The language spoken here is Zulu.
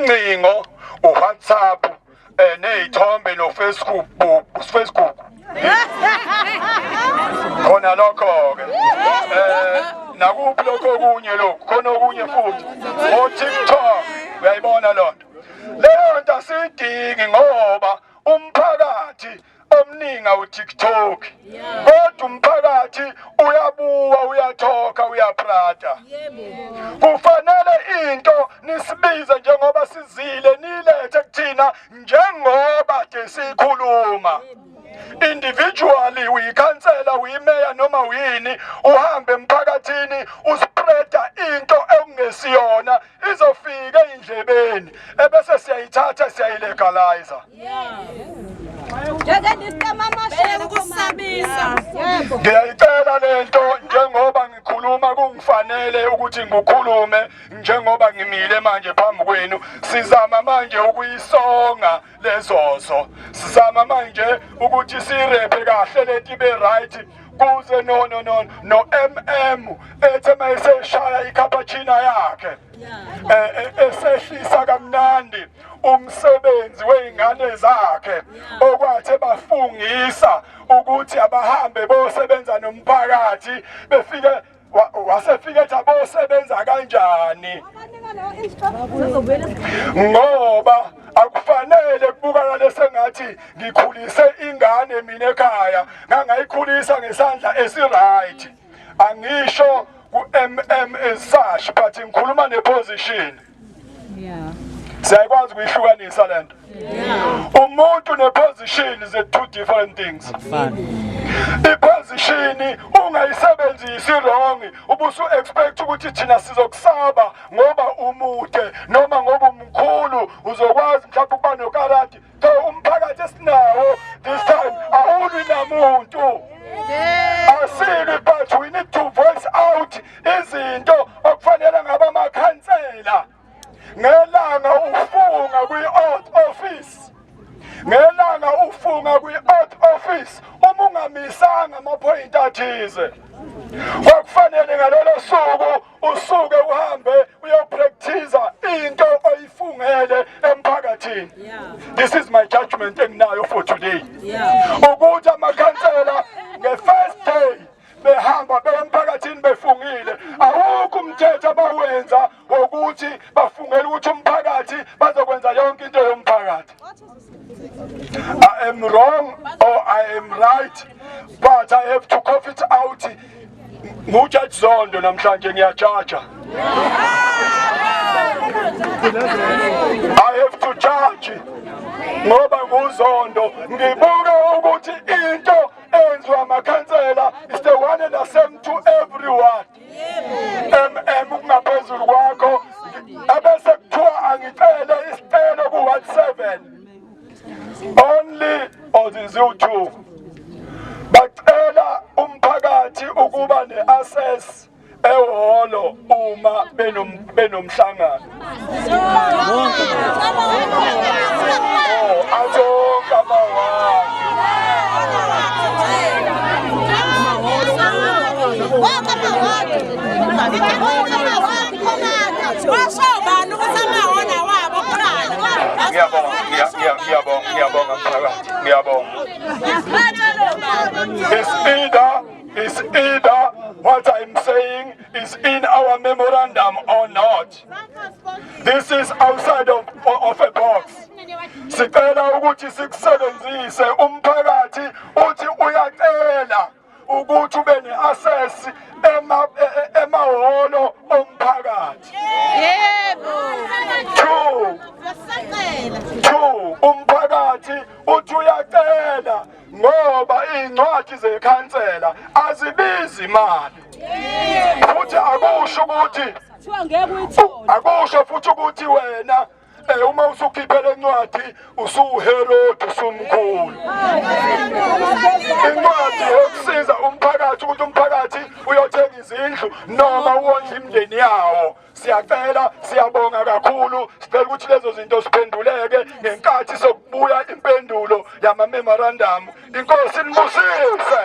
ingcingo, uWhatsApp, nezithombe noFacebook, khona lokho-ke nakuphi lokho okunye lokhu khona okunye futhi o-TikTok, uyayibona lonto. Leyo nto asiyidingi ngoba umphakathi omningi u-TikTok, kodwa umphakathi uyabuwa, uyathoka, uyaprata. Kufanele into nisibize njengoba sizile, nilethe kuthina njengoba sikhuluma. Individually uyikhansela, uyimeya noma uyini, uhambe emphakathini uspreada into ekungesiyona, izofika endlebeni ebese siyayithatha siyayilegalize. Ngiyayicela lento njengoba ngikhuluma kungifanele ukuthi ngikhulume njengoba ngimile manje phambi kwenu. Sizama manje ukuyisonga lezozo, sizama manje ukuthi sirephe kahle leti be right kuze no MM ethe mayeseshaya ikapachina yakhe esehlisa kamnandi umsebenzi weingane zakhe okwathi bafungisa ukuthi abahambe bosebenza nomphakathi befike wasefike ethi abosebenza kanjani ngoba akufanele kubukakale sengathi ngikhulise ingane mina ekhaya ngangayikhulisa ngesandla esiright. Angisho ku-MM as such but ngikhuluma neposition. Siyakwazi ukuyihlukanisa lento. Umuntu neposition is two different things. Iposition ungayisebenzisi wrong ubusu expect ukuthi thina sizokusaba ngoba umude noma ngoba umkhulu uzokwazi mhlawumbe ukuba nokarati. So umphakathi esinawo this time awuli namuntu. Asilwi but we need to voice out izinto okufanele ngaba amakhansela. Ngelanga ufunga kwi-out office. Ngelanga ufunga kwi-out office uma ungamisanga amaphoyinti athize. Kwakufanele ngalolo suku usuke uhambe uyopractice into oyifungele emphakathini. This is my judgment enginayo for today. Ukuthi amakhansela nge-first day behamba emphakathini befungile, awukho umthetho abawenza wokuthi bafungele ukuthi umphakathi bazokwenza yonke into yomphakathi. I am wrong or I am right, but I have to cough it out. NguJudge Zondo namhlanje ngiyajaja. I have to judge ngoba nguZondo ngibuka ukuthi into enziwa amakhansela is the one and the same to everyone. Kungaphezulu kwakho abese kuthiwa angicele isicelo ku-17 only ozizu-2 bacela umphakathi ukuba ne-access ehholo uma benomhlangano. Azonke amawadi It's either what I'm saying is in our memorandum or not. This is outside of a box. Sicela ukuthi sikusebenzise umphakathi uthi uyacela ukuthi ube ne-access emahholo omphakathi. Two, umphakathi uthi uyacela ngoba iy'ncwadi zekhansela azibizi imali. Futhi akusho futhi ukuthi wena uma usukhiphela encwadi usuherod usumkhulu. Incwadi yokusiza umphakathi ukuthi umphakathi uyothenga izindlu noma uwondle imindeni yawo. Siyacela, siyabonga kakhulu, sicela ukuthi lezo zinto siphenduleke ngenkathi sokubuya impendulo yama-memorandum. Inkosi nibusise.